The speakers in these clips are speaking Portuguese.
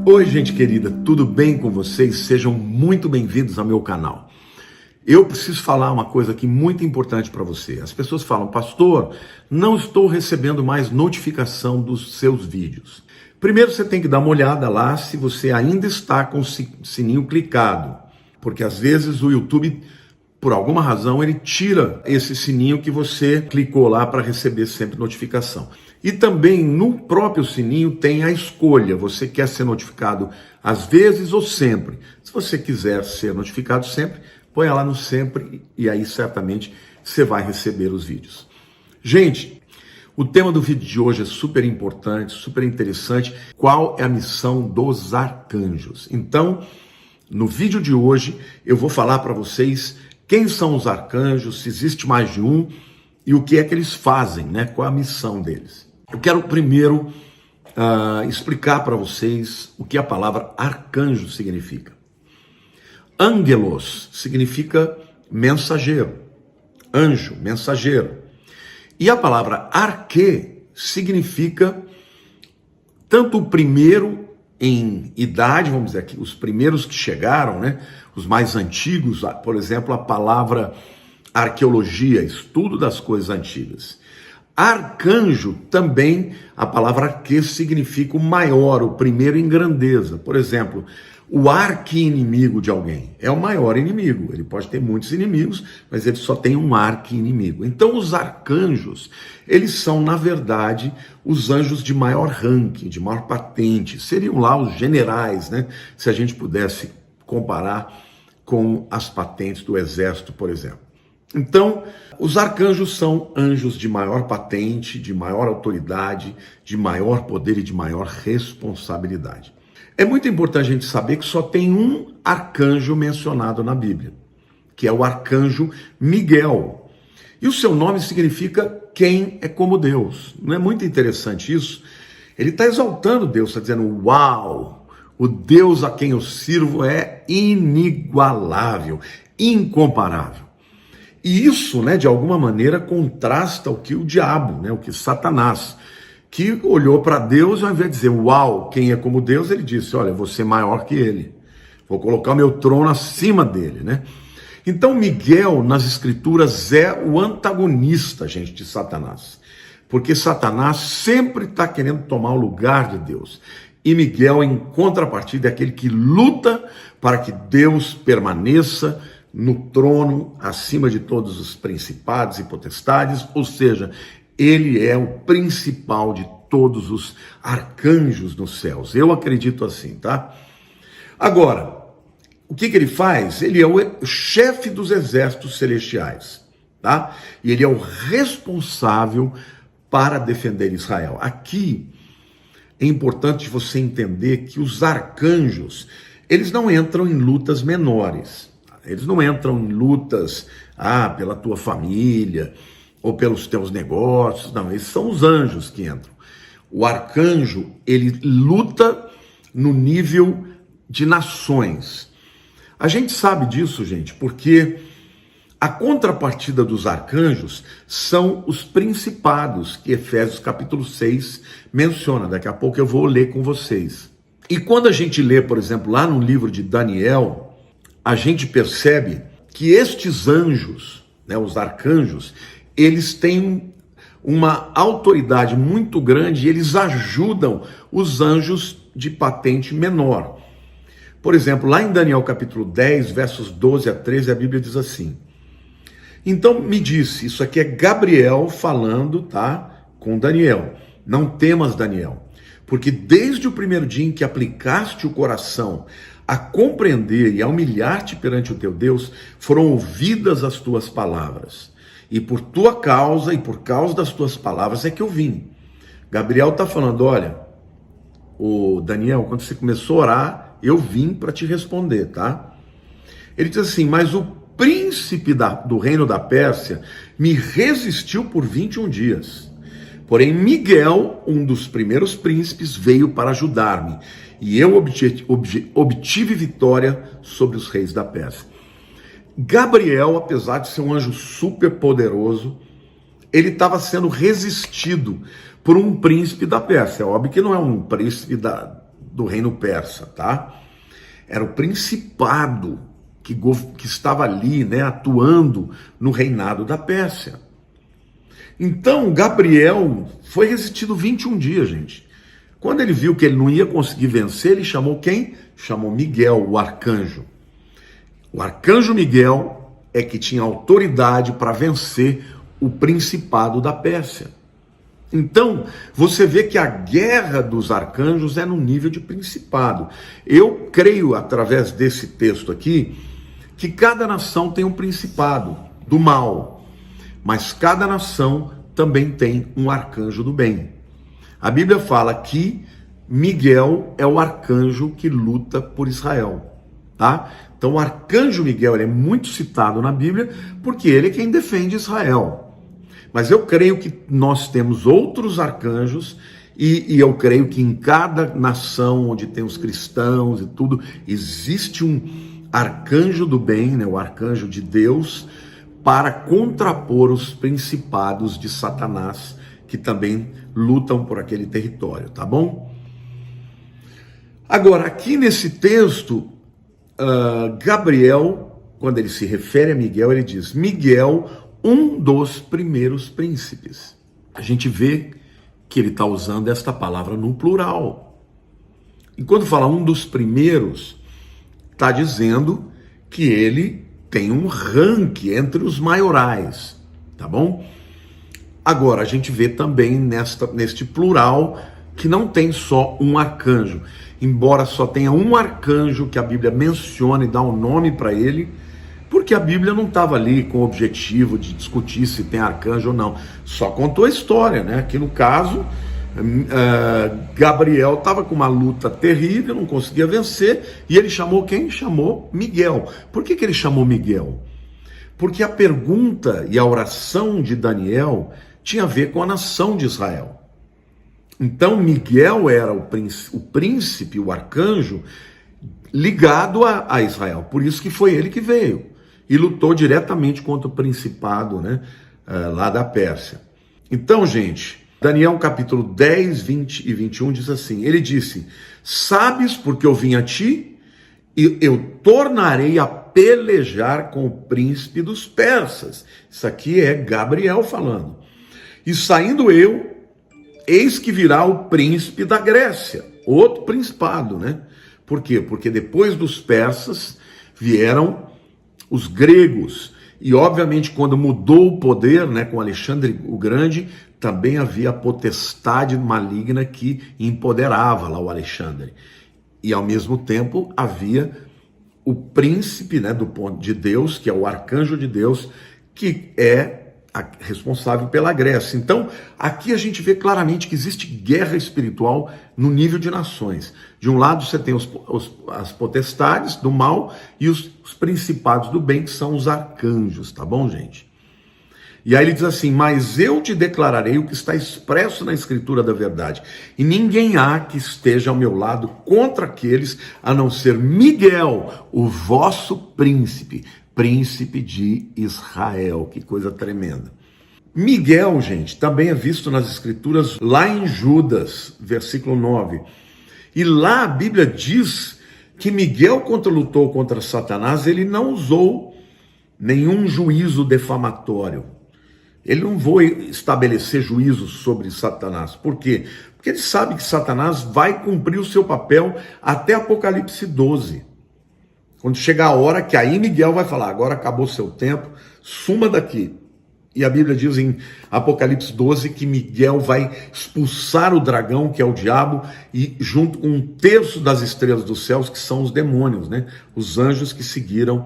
Oi, gente querida, tudo bem com vocês? Sejam muito bem-vindos ao meu canal. Eu preciso falar uma coisa aqui muito importante para você. As pessoas falam, pastor, não estou recebendo mais notificação dos seus vídeos. Primeiro você tem que dar uma olhada lá se você ainda está com o sininho clicado, porque às vezes o YouTube, por alguma razão, ele tira esse sininho que você clicou lá para receber sempre notificação. E também no próprio sininho tem a escolha, você quer ser notificado às vezes ou sempre. Se você quiser ser notificado sempre, põe lá no sempre e aí certamente você vai receber os vídeos. Gente, o tema do vídeo de hoje é super importante, super interessante. Qual é a missão dos arcanjos? Então, no vídeo de hoje eu vou falar para vocês quem são os arcanjos, se existe mais de um e o que é que eles fazem, né? Qual é a missão deles. Eu quero primeiro explicar para vocês o que a palavra arcanjo significa. Angelos significa mensageiro, anjo, mensageiro. E a palavra arque significa tanto o primeiro em idade, vamos dizer aqui, os primeiros que chegaram, né? Os mais antigos, por exemplo, a palavra arqueologia, estudo das coisas antigas. Arcanjo também, a palavra arque significa o maior, o primeiro em grandeza. Por exemplo, o arqui-inimigo de alguém é o maior inimigo. Ele pode ter muitos inimigos, mas ele só tem um arqui-inimigo. Então os arcanjos, eles são, na verdade, os anjos de maior ranking, de maior patente. Seriam lá os generais, né? Se a gente pudesse comparar com as patentes do exército, por exemplo. Então, os arcanjos são anjos de maior patente, de maior autoridade, de maior poder e de maior responsabilidade. É muito importante a gente saber que só tem um arcanjo mencionado na Bíblia, que é o arcanjo Miguel. E o seu nome significa quem é como Deus. Não é muito interessante isso? Ele está exaltando Deus, está dizendo, uau, o Deus a quem eu sirvo é inigualável, incomparável. E isso, né, de alguma maneira, contrasta o que o diabo, né, o que Satanás, que olhou para Deus e ao invés de dizer, uau, quem é como Deus, ele disse, olha, vou ser maior que ele. Vou colocar o meu trono acima dele, né? Então, Miguel, nas escrituras, é o antagonista, gente, de Satanás. Porque Satanás sempre está querendo tomar o lugar de Deus. E Miguel, em contrapartida, é aquele que luta para que Deus permaneça no trono, acima de todos os principados e potestades, ou seja, ele é o principal de todos os arcanjos nos céus. Eu acredito assim, tá? Agora, o que ele faz? Ele é o chefe dos exércitos celestiais, tá? E ele é o responsável para defender Israel. Aqui é importante você entender que os arcanjos, eles não entram em lutas menores. Eles não entram em lutas, pela tua família, ou pelos teus negócios, não, eles são os anjos que entram. O arcanjo, ele luta no nível de nações. A gente sabe disso, gente, porque a contrapartida dos arcanjos são os principados, que Efésios capítulo 6 menciona. Daqui a pouco eu vou ler com vocês. E quando a gente lê, por exemplo, lá no livro de Daniel, a gente percebe que estes anjos, né, os arcanjos, eles têm uma autoridade muito grande e eles ajudam os anjos de patente menor. Por exemplo, lá em Daniel capítulo 10, versos 12 a 13, a Bíblia diz assim, então me disse, isso aqui é Gabriel falando, tá, com Daniel, não temas, Daniel, porque desde o primeiro dia em que aplicaste o coração a compreender e a humilhar-te perante o teu Deus, foram ouvidas as tuas palavras. E por tua causa e por causa das tuas palavras é que eu vim. Gabriel está falando, olha, o Daniel, quando você começou a orar, eu vim para te responder, tá? Ele diz assim, mas o príncipe do reino da Pérsia me resistiu por 21 dias. Porém, Miguel, um dos primeiros príncipes, veio para ajudar-me. E eu obtive vitória sobre os reis da Pérsia. Gabriel, apesar de ser um anjo super poderoso, ele estava sendo resistido por um príncipe da Pérsia. É óbvio que não é um príncipe do reino persa, tá? Era o principado que estava ali, né, atuando no reinado da Pérsia. Então, Gabriel foi resistido 21 dias, gente. Quando ele viu que ele não ia conseguir vencer, ele chamou quem? Chamou Miguel, o arcanjo. O arcanjo Miguel é que tinha autoridade para vencer o principado da Pérsia. Então, você vê que a guerra dos arcanjos é no nível de principado. Eu creio, através desse texto aqui, que cada nação tem um principado do mal, mas cada nação também tem um arcanjo do bem. A Bíblia fala que Miguel é o arcanjo que luta por Israel, tá? Então o arcanjo Miguel ele é muito citado na Bíblia porque ele é quem defende Israel. Mas eu creio que nós temos outros arcanjos e eu creio que em cada nação onde tem os cristãos e tudo, existe um arcanjo do bem, né, o arcanjo de Deus, para contrapor os principados de Satanás, que também lutam por aquele território, tá bom? Agora, aqui nesse texto, Gabriel, quando ele se refere a Miguel, ele diz, Miguel, um dos primeiros príncipes. A gente vê que ele está usando esta palavra no plural. E quando fala um dos primeiros, está dizendo que ele tem um ranking entre os maiorais, tá bom? Agora, a gente vê também neste plural que não tem só um arcanjo. Embora só tenha um arcanjo que a Bíblia menciona e dá um nome para ele, porque a Bíblia não estava ali com o objetivo de discutir se tem arcanjo ou não. Só contou a história, né? Que no caso, Gabriel estava com uma luta terrível, não conseguia vencer, e ele chamou quem? Chamou Miguel. Por que ele chamou Miguel? Porque a pergunta e a oração de Daniel tinha a ver com a nação de Israel. Então Miguel era o príncipe, o arcanjo, ligado a Israel. Por isso que foi ele que veio e lutou diretamente contra o principado, né, lá da Pérsia. Então, gente, Daniel capítulo 10, 20 e 21 diz assim, ele disse, sabes porque eu vim a ti e eu tornarei a pelejar com o príncipe dos persas. Isso aqui é Gabriel falando. E saindo eu, eis que virá o príncipe da Grécia, outro principado, né? Por quê? Porque depois dos persas vieram os gregos. E obviamente quando mudou o poder, né, com Alexandre o Grande, também havia a potestade maligna que empoderava lá o Alexandre. E ao mesmo tempo havia o príncipe, né, do ponto de Deus, que é o arcanjo de Deus, que é responsável pela Grécia. Então, aqui a gente vê claramente que existe guerra espiritual no nível de nações. De um lado você tem as potestades do mal e os principados do bem, que são os arcanjos, tá bom, gente? E aí ele diz assim, mas eu te declararei o que está expresso na escritura da verdade, e ninguém há que esteja ao meu lado contra aqueles, a não ser Miguel, o vosso príncipe de Israel. Que coisa tremenda. Miguel, gente, também é visto nas escrituras lá em Judas, versículo 9. E lá a Bíblia diz que Miguel, quando lutou contra Satanás, ele não usou nenhum juízo defamatório. Ele não foi estabelecer juízo sobre Satanás. Por quê? Porque ele sabe que Satanás vai cumprir o seu papel até Apocalipse 12. Quando chegar a hora que aí Miguel vai falar, agora acabou seu tempo, suma daqui. E a Bíblia diz em Apocalipse 12 que Miguel vai expulsar o dragão, que é o diabo, e junto com 1/3 das estrelas dos céus, que são os demônios, né? Os anjos que seguiram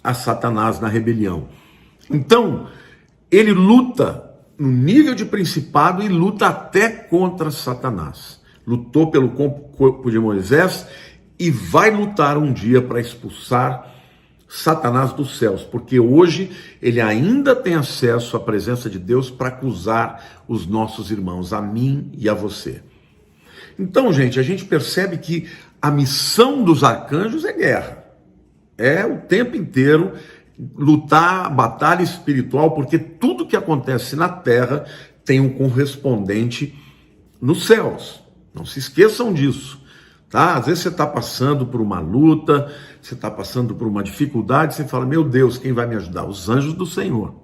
a Satanás na rebelião. Então, ele luta no nível de principado e luta até contra Satanás. Lutou pelo corpo de Moisés e vai lutar um dia para expulsar Satanás dos céus, porque hoje ele ainda tem acesso à presença de Deus para acusar os nossos irmãos, a mim e a você. Então, gente, a gente percebe que a missão dos arcanjos é guerra. É o tempo inteiro lutar a batalha espiritual, porque tudo que acontece na terra tem um correspondente nos céus. Não se esqueçam disso. tá? Às vezes você está passando por uma luta, você está passando por uma dificuldade, você fala, meu Deus, quem vai me ajudar? Os anjos do Senhor,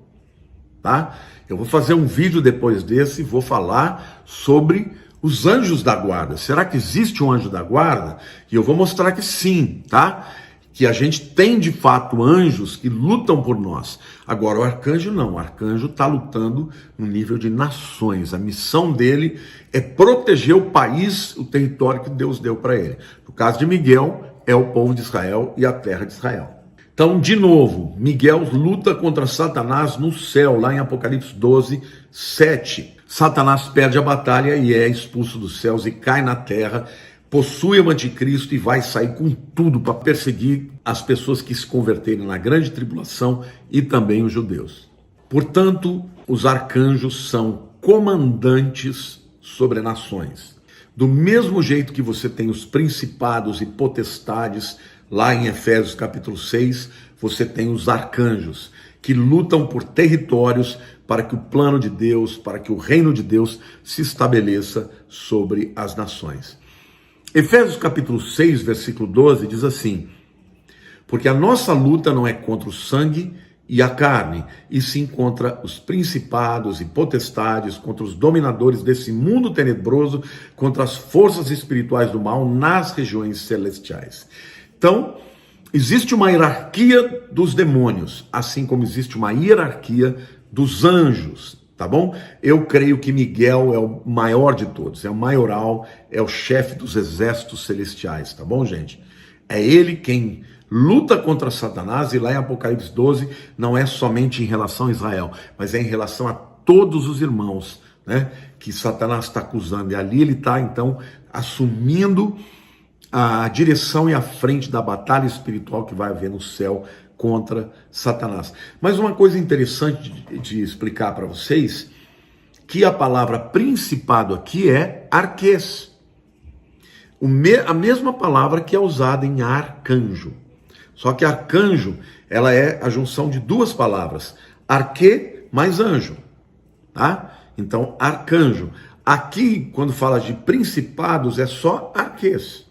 tá? Eu vou fazer um vídeo depois desse e vou falar sobre os anjos da guarda. Será que existe um anjo da guarda? E eu vou mostrar que sim, tá? Que a gente tem de fato anjos que lutam por nós. Agora o arcanjo não, o arcanjo está lutando no nível de nações. A missão dele é proteger o país, o território que Deus deu para ele. No caso de Miguel, é o povo de Israel e a terra de Israel. Então, de novo, Miguel luta contra Satanás no céu, lá em Apocalipse 12, 7. Satanás perde a batalha e é expulso dos céus e cai na terra, possui o anticristo e vai sair com tudo para perseguir as pessoas que se converterem na grande tribulação e também os judeus. Portanto, os arcanjos são comandantes sobre nações. Do mesmo jeito que você tem os principados e potestades, lá em Efésios capítulo 6, você tem os arcanjos, que lutam por territórios para que o plano de Deus, para que o reino de Deus se estabeleça sobre as nações. Efésios capítulo 6, versículo 12, diz assim, porque a nossa luta não é contra o sangue e a carne, e sim contra os principados e potestades, contra os dominadores desse mundo tenebroso, contra as forças espirituais do mal nas regiões celestiais. Então, existe uma hierarquia dos demônios, assim como existe uma hierarquia dos anjos, tá bom? Eu creio que Miguel é o maior de todos, é o maioral, é o chefe dos exércitos celestiais, tá bom, gente? É ele quem luta contra Satanás, e lá em Apocalipse 12 não é somente em relação a Israel, mas é em relação a todos os irmãos, né, que Satanás está acusando, e ali ele está então assumindo a direção e a frente da batalha espiritual que vai haver no céu contra Satanás. Mas uma coisa interessante de explicar para vocês, que a palavra principado aqui é arquês, a mesma palavra que é usada em arcanjo. Só que arcanjo, ela é a junção de duas palavras, arquê mais anjo, tá? Então, arcanjo. Aqui, quando fala de principados, é só arquês,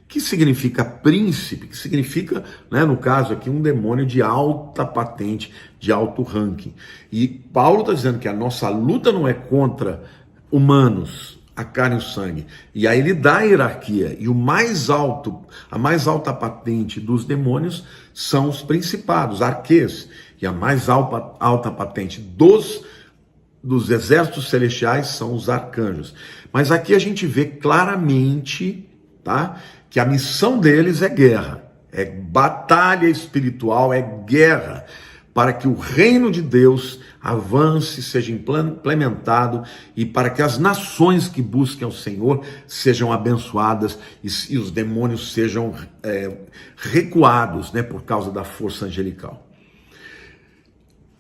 que significa príncipe, que significa, né, no caso aqui, um demônio de alta patente, de alto ranking. E Paulo está dizendo que a nossa luta não é contra humanos, a carne e o sangue. E aí ele dá a hierarquia. E o mais alto, a mais alta patente dos demônios são os principados, arquês. E a mais alta patente dos exércitos celestiais são os arcanjos. Mas aqui a gente vê claramente, tá, que a missão deles é guerra, é batalha espiritual, é guerra, para que o reino de Deus avance, seja implementado, e para que as nações que busquem ao Senhor sejam abençoadas e os demônios sejam recuados, né, por causa da força angelical.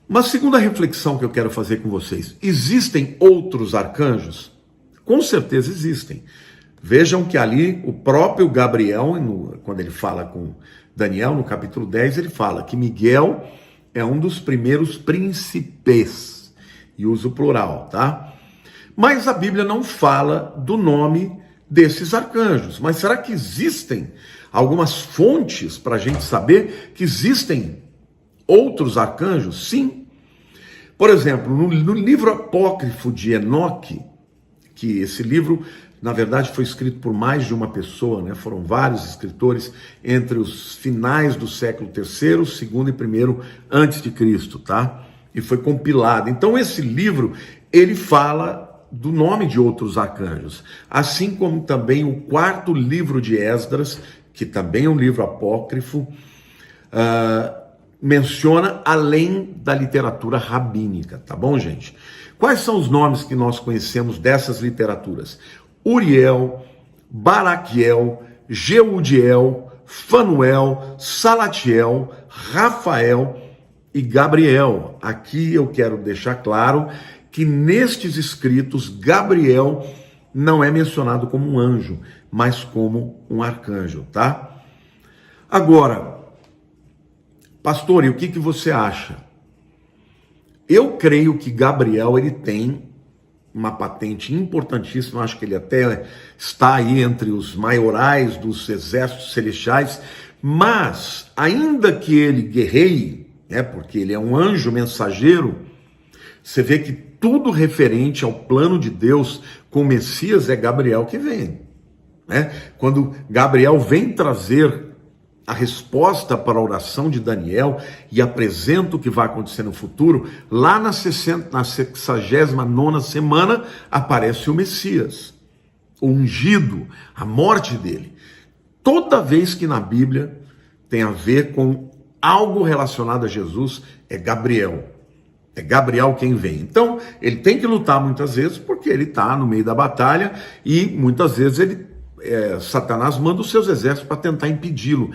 Uma segunda reflexão que eu quero fazer com vocês: existem outros arcanjos? Com certeza existem. Vejam que ali o próprio Gabriel, quando ele fala com Daniel, no capítulo 10, ele fala que Miguel é um dos primeiros príncipes, e usa o plural, tá? Mas a Bíblia não fala do nome desses arcanjos. Mas será que existem algumas fontes para a gente saber que existem outros arcanjos? Sim. Por exemplo, no livro apócrifo de Enoque, que esse livro, na verdade, foi escrito por mais de uma pessoa, né? Foram vários escritores entre os finais do século III, segundo e primeiro antes de Cristo, tá? E foi compilado. Então esse livro, ele fala do nome de outros arcanjos, assim como também o quarto livro de Esdras, que também é um livro apócrifo, menciona além da literatura rabínica, tá bom, gente? Quais são os nomes que nós conhecemos dessas literaturas? Uriel, Baraquiel, Jeudiel, Fanuel, Salatiel, Rafael e Gabriel. Aqui eu quero deixar claro que nestes escritos, Gabriel não é mencionado como um anjo, mas como um arcanjo, tá? Agora, pastor, e o que você acha? Eu creio que Gabriel, ele tem uma patente importantíssima, acho que ele até está aí entre os maiorais dos exércitos celestiais, mas ainda que ele guerreie, porque ele é um anjo mensageiro, você vê que tudo referente ao plano de Deus com o Messias é Gabriel que vem. Quando Gabriel vem trazer a resposta para a oração de Daniel e apresenta o que vai acontecer no futuro, lá na 69ª semana aparece o Messias, o ungido, a morte dele. Toda vez que na Bíblia tem a ver com algo relacionado a Jesus, é Gabriel. É Gabriel quem vem. Então, ele tem que lutar muitas vezes, porque ele está no meio da batalha e muitas vezes Satanás manda os seus exércitos para tentar impedi-lo.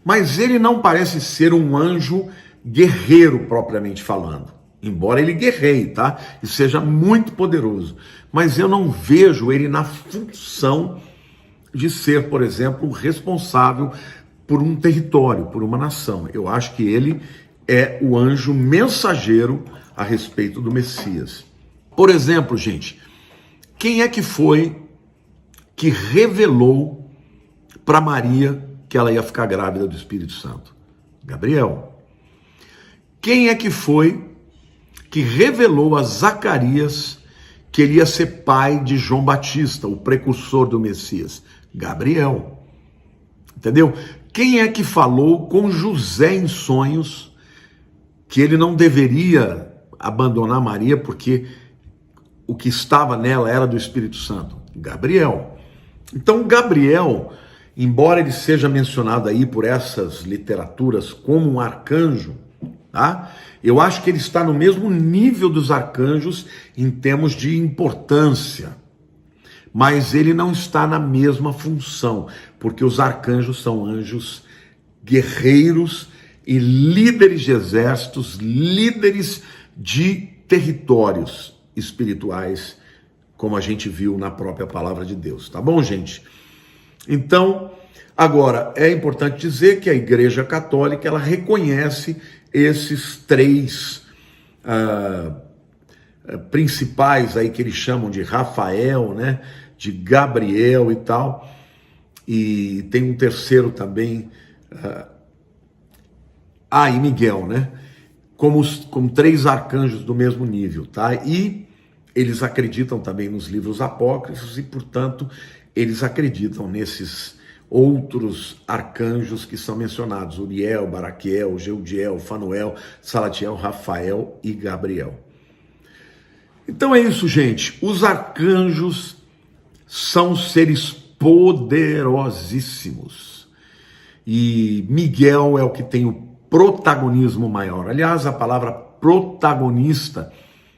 Mas ele não parece ser um anjo guerreiro propriamente falando. Embora ele guerreie, tá? E seja muito poderoso. Mas eu não vejo ele na função de ser, por exemplo, responsável por um território, por uma nação. Eu acho que ele é o anjo mensageiro a respeito do Messias. Por exemplo, gente, quem é que foi que revelou para Maria que ela ia ficar grávida do Espírito Santo? Gabriel. Quem é que foi que revelou a Zacarias que ele ia ser pai de João Batista, o precursor do Messias? Gabriel. Entendeu? Quem é que falou com José em sonhos que ele não deveria abandonar Maria porque o que estava nela era do Espírito Santo? Gabriel. Então Gabriel, embora ele seja mencionado aí por essas literaturas como um arcanjo, tá? Eu acho que ele está no mesmo nível dos arcanjos em termos de importância, mas ele não está na mesma função, porque os arcanjos são anjos guerreiros e líderes de exércitos, líderes de territórios espirituais, como a gente viu na própria palavra de Deus, tá bom, gente? Então, agora, é importante dizer que a Igreja Católica, ela reconhece esses três principais aí que eles chamam de Rafael, né, de Gabriel e tal, e tem um terceiro também, e Miguel, né, como três arcanjos do mesmo nível, tá? E eles acreditam também nos livros apócrifos e, portanto, eles acreditam nesses outros arcanjos que são mencionados: Uriel, Baraquiel, Jeudiel, Fanuel, Salatiel, Rafael e Gabriel. Então é isso, gente. Os arcanjos são seres poderosíssimos. E Miguel é o que tem o protagonismo maior. Aliás, a palavra protagonista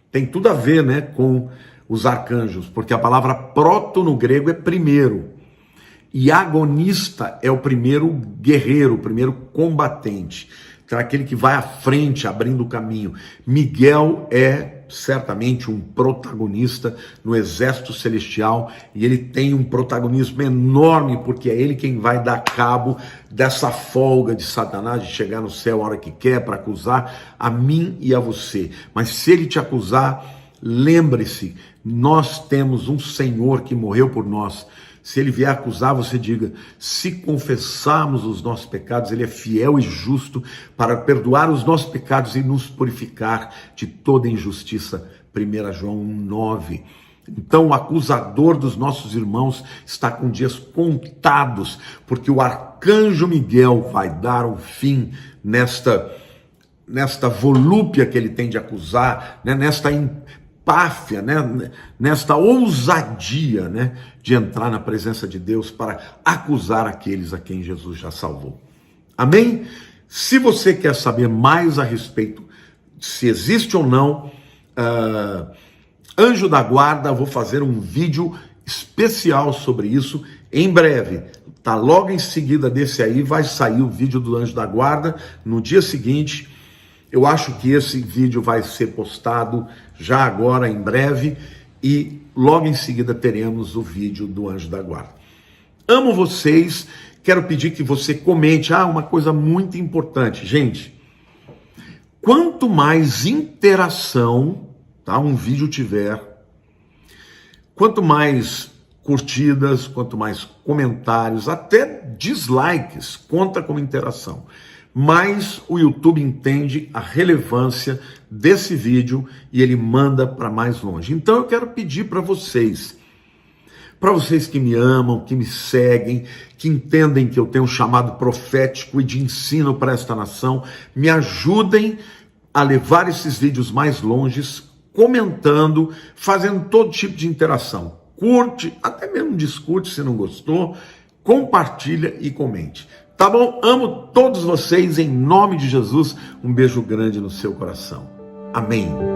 tem tudo a ver, né, com os arcanjos, porque a palavra proto no grego é primeiro. E agonista é o primeiro guerreiro, o primeiro combatente. Então é aquele que vai à frente, abrindo o caminho. Miguel é certamente um protagonista no exército celestial, e ele tem um protagonismo enorme, porque é ele quem vai dar cabo dessa folga de Satanás de chegar no céu a hora que quer para acusar a mim e a você. Mas se ele te acusar, lembre-se, nós temos um Senhor que morreu por nós. Se ele vier acusar, você diga: se confessarmos os nossos pecados, ele é fiel e justo para perdoar os nossos pecados e nos purificar de toda injustiça. 1 João 1,9. Então o acusador dos nossos irmãos está com dias contados, porque o arcanjo Miguel vai dar um fim nesta volúpia que ele tem de acusar, né? Nesta empáfia, né? Nesta ousadia, né? De entrar na presença de Deus para acusar aqueles a quem Jesus já salvou. Amém? Se você quer saber mais a respeito se existe ou não anjo da guarda, vou fazer um vídeo especial sobre isso em breve. Tá logo em seguida desse aí vai sair o vídeo do anjo da guarda. No dia seguinte, eu acho que esse vídeo vai ser postado já agora, em breve, e logo em seguida teremos o vídeo do anjo da guarda. Amo vocês, quero pedir que você comente. Uma coisa muito importante, gente. Quanto mais interação, tá, um vídeo tiver, Quanto mais curtidas, quanto mais comentários, até dislikes, conta como interação. Mas o YouTube entende a relevância desse vídeo e ele manda para mais longe. Então eu quero pedir para vocês que me amam, que me seguem, que entendem que eu tenho um chamado profético e de ensino para esta nação, me ajudem a levar esses vídeos mais longe, comentando, fazendo todo tipo de interação. Curte, até mesmo discute se não gostou, compartilha e comente. Tá bom? Amo todos vocês em nome de Jesus. Um beijo grande no seu coração. Amém.